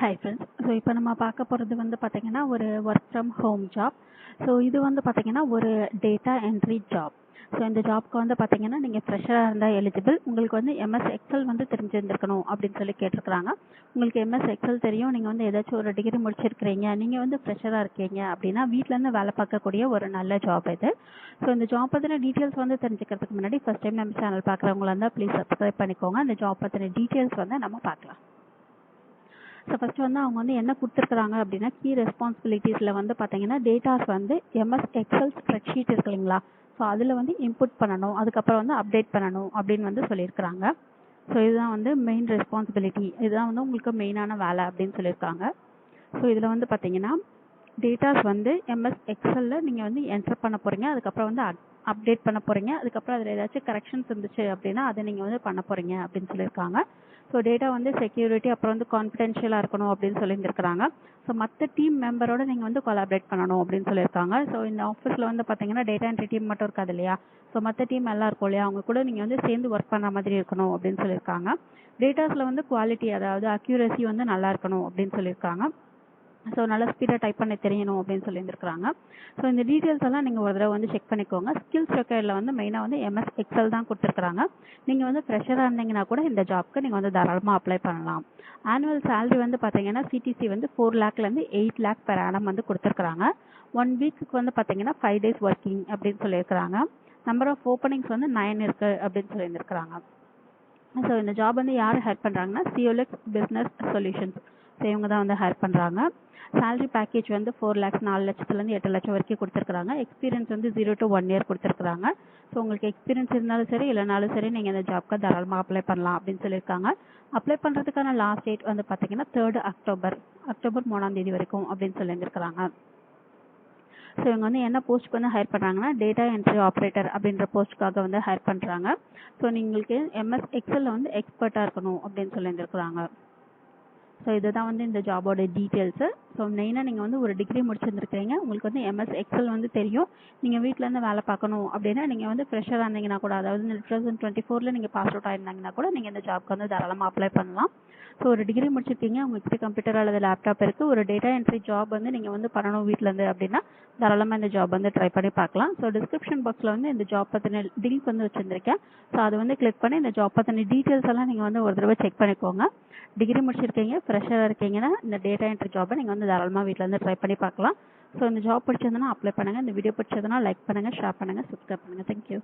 Hi friends. So இப்போ நம்ம பார்க்க போகிறது வந்து பார்த்தீங்கன்னா ஒரு work from home job. So இது வந்து பார்த்தீங்கன்னா ஒரு டேட்டா என்ட்ரி ஜாப். ஸோ இந்த ஜாப்க்கு வந்து பார்த்தீங்கன்னா நீங்கள் ஃப்ரெஷராக இருந்தால் எலிஜிபிள். உங்களுக்கு வந்து எம்எஸ் எக்ஸல் வந்து தெரிஞ்சிருந்துருக்கணும் அப்படின்னு சொல்லி கேட்டிருக்கிறாங்க. உங்களுக்கு எம்எஸ் எக்ஸல் தெரியும், நீங்கள் வந்து ஏதாச்சும் ஒரு டிகிரி முடிச்சிருக்கிறீங்க, நீங்கள் வந்து ஃப்ரெஷராக இருக்கீங்க அப்படின்னா வீட்டிலேருந்து வேலை பார்க்கக்கூடிய ஒரு நல்ல ஜாப் இது. ஸோ இந்த ஜாப் பற்றின டீட்டெயில்ஸ் வந்து தெரிஞ்சுக்கிறதுக்கு முன்னாடி ஃபஸ்ட் டைம் நம்ம சேனல் பார்க்குறவங்களா இருந்தால் ப்ளீஸ் சப்ஸ்கிரைப் பண்ணிக்கோங்க. அந்த ஜாப் பற்றின டீட்டெயில்ஸ் வந்து நம்ம பார்க்கலாம். ஸோ ஃபஸ்ட்டு வந்து அவங்க வந்து என்ன கொடுத்துருக்குறாங்க அப்படின்னா கீ ரெஸ்பான்சிபிலிட்டிஸில் வந்து பார்த்தீங்கன்னா டேட்டாஸ் வந்து எம்எஸ் எக்ஸல் ஸ்ப்ரெட்ஷீட் இருக்கு இல்லைங்களா, ஸோ அதில் வந்து இன்புட் பண்ணணும், அதுக்கப்புறம் வந்து அப்டேட் பண்ணணும் அப்படின்னு வந்து சொல்லியிருக்கிறாங்க. ஸோ இதுதான் வந்து மெயின் ரெஸ்பான்சிபிலிட்டி, இதுதான் வந்து உங்களுக்கு மெயினான வேலை அப்படின்னு சொல்லியிருக்காங்க. ஸோ இதில் வந்து பார்த்தீங்கன்னா டேட்டாஸ் வந்து எம்எஸ் எக்ஸலில் நீங்கள் வந்து என்டர் பண்ண போகிறீங்க, அதுக்கப்புறம் வந்து அப்டேட் பண்ண போகிறீங்க, அதுக்கப்புறம் அதில் ஏதாச்சும் கரெக்ஷன்ஸ் இருந்துச்சு அப்படின்னா அதை நீங்கள் வந்து பண்ண போகிறீங்க அப்படின்னு சொல்லியிருக்காங்க. ஸோ டேட்டா வந்து செக்யூரிட்டி அப்புறம் வந்து கான்ஃபிடென்ஷியலாக இருக்கணும் அப்படின்னு சொல்லியிருக்கிறாங்க. ஸோ மற்ற டீம் மெம்பரோட நீங்கள் வந்து கொலாபரேட் பண்ணணும் அப்படின்னு சொல்லியிருக்காங்க. ஸோ இந்த ஆஃபீஸில் வந்து பார்த்தீங்கன்னா டேட்டா என்ட்ரி டீம் மட்டும் இருக்காது இல்லையா, ஸோ மற்ற டீம் எல்லாம் இருக்கும் இல்லையா, அவங்க கூட நீங்கள் வந்து சேர்ந்து ஒர்க் பண்ண மாதிரி இருக்கணும் அப்படின்னு சொல்லியிருக்காங்க. டேட்டாஸில் வந்து குவாலிட்டி அதாவது அக்யூரசி வந்து நல்லா இருக்கணும் அப்படின்னு சொல்லியிருக்காங்க. ஸோ நல்லா ஸ்பீடாக டைப் பண்ண தெரியணும் அப்படின்னு சொல்லியிருந்துருக்காங்க. ஸோ இந்த டீட்டெயில்ஸ் எல்லாம் நீங்கள் ஒரு தடவை வந்து செக் பண்ணிக்கோங்க. ஸ்கில்ஸ் ரெக்கார்டில் வந்து மெயினாக வந்து எம்எஸ் எக்ஸல் தான் கொடுத்துருக்குறாங்க. நீங்கள் வந்து ஃப்ரெஷராக இருந்தீங்கன்னா கூட இந்த ஜாப்க்கு நீங்கள் வந்து தாராளமாக அப்ளை பண்ணலாம். ஆனுவல் சேலரி வந்து பார்த்தீங்கன்னா சிடிசி வந்து 4 லேக்லேருந்து 8 லேக் பெர் ஆனம் வந்து கொடுத்துருக்குறாங்க. 1 வீக்குக்கு வந்து பார்த்தீங்கன்னா 5 days ஒர்க்கிங் அப்படின்னு சொல்லியிருக்கிறாங்க. நம்பர் ஆஃப் ஓப்பனிங்ஸ் வந்து 9 இருக்குது அப்படின்னு சொல்லியிருந்துருக்காங்க. ஸோ இந்த ஜாப் வந்து யார் ஹேர் பண்ணுறாங்கன்னா சியோலெக்ஸ் பிஸ்னஸ் சொல்யூஷன்ஸ், ஸோ இவங்க தான் வந்து ஹேர் பண்ணுறாங்க. சேலரி பேக்கேஜ் வந்து 4 lakhs 4 லட்சத்துலேருந்து 8 லட்சம் வரைக்கும் கொடுத்துருக்காங்க. எக்ஸ்பீரியன்ஸ் வந்து 0 to 1 year கொடுத்துருக்காங்க. ஸோ உங்களுக்கு எக்ஸ்பீரியன்ஸ் இருந்தாலும் சரி இல்லைனாலும் சரி நீங்கள் இந்த ஜாப்க்கு தாராளமாக அப்ளை பண்ணலாம் அப்படின்னு சொல்லியிருக்காங்க. அப்ளை பண்ணுறதுக்கான லாஸ்ட் டேட் வந்து பார்த்தீங்கன்னா 3rd October, அக்டோபர் 3ஆம் தேதி வரைக்கும் அப்படின்னு சொல்லியிருக்கிறாங்க. ஸோ இவங்க வந்து என்ன போஸ்ட்டுக்கு வந்து ஹையர் பண்ணுறாங்கன்னா டேட்டா என்ட்ரி ஆப்ரேட்டர் அப்படின்ற போஸ்ட்டுக்காக வந்து ஹையர் பண்ணுறாங்க. ஸோ உங்களுக்கு எம்எஸ் எக்ஸலில் வந்து எக்ஸ்பர்ட்டாக இருக்கணும் அப்படின்னு சொல்லியிருக்கிறாங்க. ஸோ இதுதான் வந்து இந்த ஜாபோட டீட்டெயில்ஸு. ஸோ மெயினாக நீங்கள் வந்து ஒரு டிகிரி முடிச்சிருந்துருக்கீங்க, உங்களுக்கு வந்து எம்எஸ் எக்ஸல் வந்து தெரியும், நீங்கள் வீட்டிலேருந்து வேலை பார்க்கணும் அப்படின்னா நீங்கள் வந்து ஃப்ரெஷராக இருந்தீங்கன்னா கூட, அதாவது 2024 நீங்கள் பாஸ் அவுட் ஆயிருந்தாங்கன்னா கூட நீங்கள் இந்த ஜாப்க்கு வந்து தாராளமாக அப்ளை பண்ணலாம். ஸோ ஒரு டிகிரி முடிச்சிருக்கீங்க, உங்கள்கிட்ட கம்ப்யூட்டர் அல்லது லேப்டாப் இருக்குது, ஒரு டேட்டா என்ட்ரி ஜாப் வந்து நீங்கள் வந்து பண்ணணும் வீட்டிலேருந்து அப்படின்னா தாராளமாக இந்த ஜாப் வந்து ட்ரை பண்ணி பார்க்கலாம். ஸோ டிஸ்கிரிப்ஷன் பாக்ஸில் வந்து இந்த ஜாப் பற்றின லிங்க் வந்து வச்சுருந்துருக்கேன். ஸோ அதை வந்து கிளிக் பண்ணி இந்த ஜாப் பற்றின டீட்டெயில்ஸ் எல்லாம் நீங்கள் வந்து ஒரு தடவை செக் பண்ணிக்கோங்க. டிகிரி முடிச்சிருக்கீங்க, ஃப்ரெஷராக இருக்கீங்கன்னா இந்த டேட்டா என்ட்ரி ஜாப்பை நீங்கள் வந்து தாராளமாக வீட்டிலேருந்து ட்ரை பண்ணி பார்க்கலாம். ஸோ இந்த ஜாப் பிடிச்சதுன்னா அப்ளை பண்ணுங்கள். இந்த வீடியோ பிடிச்சதுன்னா லைக் பண்ணுங்கள், ஷேர் பண்ணுங்கள், சப்ஸ்கிரைப் பண்ணுங்கள். தேங்க்யூ.